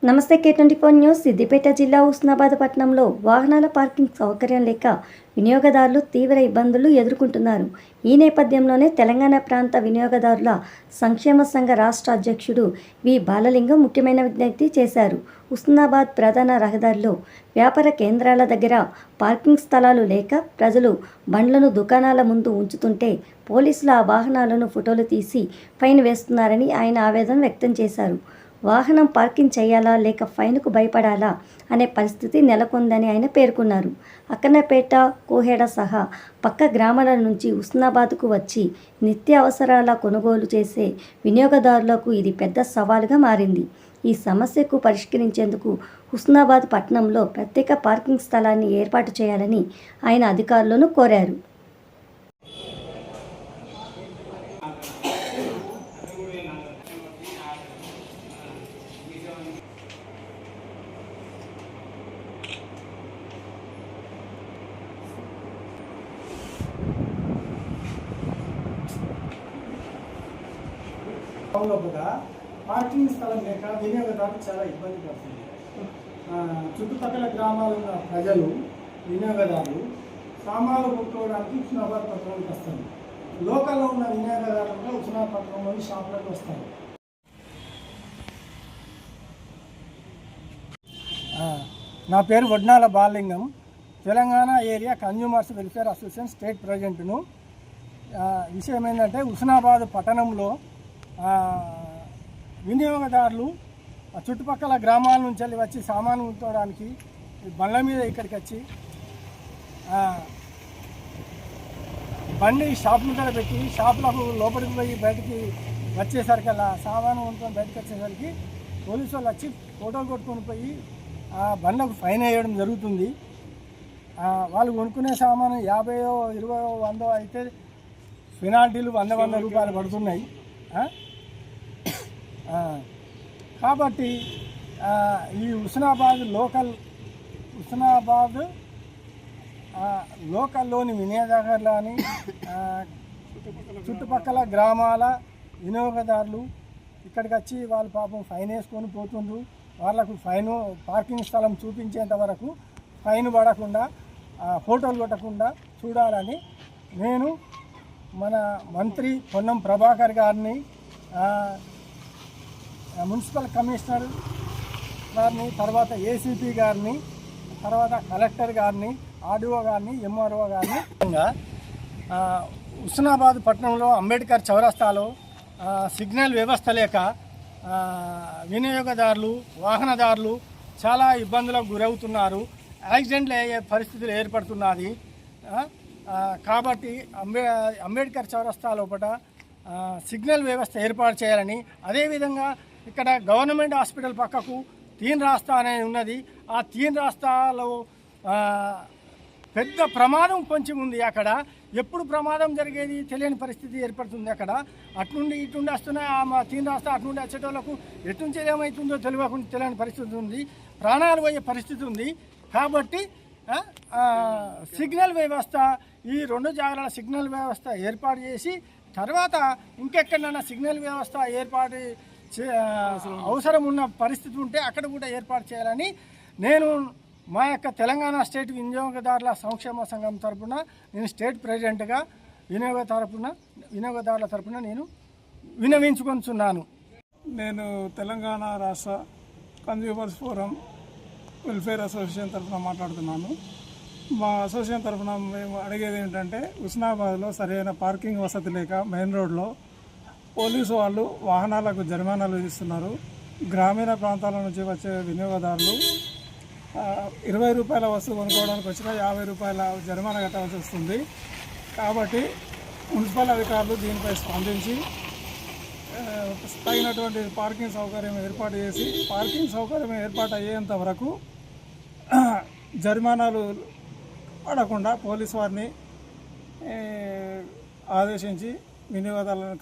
నమస్తే K24 news. Siddipet జిల్లా హుస్నాబాద్ పట్టణంలో వాహనాల పార్కింగ్ సౌకర్యం లేక వినియోగదారులు తీవ్ర ఇబ్బందులు ఎదుర్కొంటున్నారు. ఈ నేపథ్యంలోనే తెలంగాణ ప్రాంత వినియోగదారుల సంక్షేమ సంఘ రాష్ట్ర అధ్యక్షుడు వి బాలలింగం ముఖ్యమైన విజ్ఞప్తి చేశారు. హుస్నాబాద్ ప్రధాన రహదారిలో వ్యాపార కేంద్రాల దగ్గర పార్కింగ్ స్థలాలు లేక ప్రజలు బండ్లను దుకాణాల ముందు ఉంచుతుంటే పోలీసులు ఆ వాహనాలను ఫోటోలు తీసి ఫైన్ వేస్తున్నారని ఆయన ఆవేదన వ్యక్తం చేశారు. వాహనం పార్కింగ్ చేయాలా లేక ఫైన్కు భయపడాలా అనే పరిస్థితి నెలకొందని ఆయన పేర్కొన్నారు. అక్కన్నపేట, కోహెడ సహా పక్క గ్రామాల నుంచి హుస్నాబాద్కు వచ్చి నిత్యావసరాల కొనుగోలు చేసే వినియోగదారులకు ఇది పెద్ద సవాలుగా మారింది. ఈ సమస్యకు పరిష్కరించేందుకు హుస్నాబాద్ పట్టణంలో ప్రత్యేక పార్కింగ్ స్థలాన్ని ఏర్పాటు చేయాలని ఆయన అధికారులను కోరారు. కూడా పార్కింగ్ స్థలం లేక వినియోగదారులు చాలా ఇబ్బంది పడుతుంది. చుట్టుపక్కల గ్రామాల్లో ఉన్న ప్రజలు వినియోగదారులు సామాన్లు కొనుక్కోవడానికి హుస్నాబాద్ పట్టణానికి వస్తారు. లోకల్లో ఉన్న వినియోగదారులు కూడా హుస్నాబాద్ పట్టణంలోని షాపులకు వస్తారు. నా పేరు Vadnala Balalingam, Telangana area consumers welfare association state ప్రెసిడెంట్ను. విషయం ఏంటంటే హుస్నాబాద్ పట్టణంలో వినియోగదారులు చుట్టుపక్కల గ్రామాల నుంచి వచ్చి సామాను ఉంచడానికి బండ్ల మీద ఇక్కడికి వచ్చి బండి షాప్ ముందర పెట్టి షాపులకు లోపలికి పోయి బయటికి వచ్చేసరికి అలా సామాను ఉంచుకొని బయటకు వచ్చేసరికి పోలీసు వాళ్ళు వచ్చి ఫోటోలు కొట్టుకొని పోయి బండ్లకు ఫైన్ వేయడం జరుగుతుంది. వాళ్ళు కొనుక్కునే సామాను 50, 20, 100 అయితే పెనాల్టీలు 100 రూపాయలు పడుతున్నాయి. కాబట్టి ఈ హుస్నాబాద్ లోకల్లోని వినియోగదారులని చుట్టుపక్కల గ్రామాల వినియోగదారులు ఇక్కడికి వచ్చి వాళ్ళు పాపం ఫైన్ వేసుకొని పోతుండ్రు. వాళ్ళకు ఫైన్ పార్కింగ్ స్థలం చూపించేంత వరకు ఫైన్ పడకుండా ఫోటోలు కొట్టకుండా చూడాలని నేను మన మంత్రి పొన్నం ప్రభాకర్ గారిని, మున్సిపల్ కమిషనర్ గారిని, తర్వాత ఏసీపీ గారిని, తర్వాత కలెక్టర్ గారిని, ఆర్డీఓ గారిని, ఎంఆర్ఓ గారిని హుస్నాబాద్ పట్టణంలో అంబేద్కర్ చౌరస్తాలో సిగ్నల్ వ్యవస్థ లేక వినియోగదారులు, వాహనదారులు చాలా ఇబ్బందులకు గురవుతున్నారు. యాక్సిడెంట్లు అయ్యే పరిస్థితులు ఏర్పడుతున్నది. కాబట్టి అంబేద్కర్ చౌరస్తా లోపల సిగ్నల్ వ్యవస్థ ఏర్పాటు చేయాలని, అదేవిధంగా ఇక్కడ గవర్నమెంట్ హాస్పిటల్ పక్కకు తీన్ రాస్తా అనేది ఉన్నది. ఆ తీన్ రాస్తాలో పెద్ద ప్రమాదం పొంచి ఉంది. అక్కడ ఎప్పుడు ప్రమాదం జరిగేది తెలియని పరిస్థితి ఏర్పడుతుంది. అక్కడ అట్నుండి ఇటుండి వస్తున్నాయి ఆ తీన్ రాస్తా, అట్నుండి వచ్చేటోళ్ళకు ఎటుంచి ఏమవుతుందో తెలియని పరిస్థితి ఉంది. ప్రాణాలు పోయే పరిస్థితి ఉంది. కాబట్టి సిగ్నల్ వ్యవస్థ, ఈ 2 జాగాల సిగ్నల్ వ్యవస్థ ఏర్పాటు చేసి తర్వాత ఇంకెక్కడైనా సిగ్నల్ వ్యవస్థ ఏర్పాటు అవసరం ఉన్న పరిస్థితి ఉంటే అక్కడ కూడా ఏర్పాటు చేయాలని నేను మా యొక్క తెలంగాణ స్టేట్ వినియోగదారుల సంక్షేమ సంఘం తరఫున నేను స్టేట్ ప్రెసిడెంట్గా వినియోగదారుల తరఫున నేను విన్నవించుకొంటున్నాను. నేను తెలంగాణ రాష్ట్ర కన్జ్యూమర్స్ ఫోరం వెల్ఫేర్ అసోసియేషన్ తరఫున మాట్లాడుతున్నాను. మా అసోసియేషన్ తరఫున మేము అడిగేది ఏంటంటే, హుస్నాబాద్లో సరైన పార్కింగ్ వసతి లేక మెయిన్ రోడ్లో పోలీసు వాళ్ళు వాహనాలకు జరిమానాలు విధిస్తున్నారు. గ్రామీణ ప్రాంతాల నుంచి వచ్చే వినియోగదారులు 20 రూపాయల వస్తువు కొనుక్కోవడానికి వచ్చిన 50 రూపాయల జరిమానా కట్టవలసి వస్తుంది. కాబట్టి మున్సిపల్ అధికారులు దీనిపై స్పందించి తగినటువంటి పార్కింగ్ సౌకర్యం ఏర్పాటు చేసి, పార్కింగ్ సౌకర్యం ఏర్పాటు అయ్యేంత వరకు జరిమానాలు పడకుండా పోలీసు వారిని ఆదేశించి వినియోగదారులను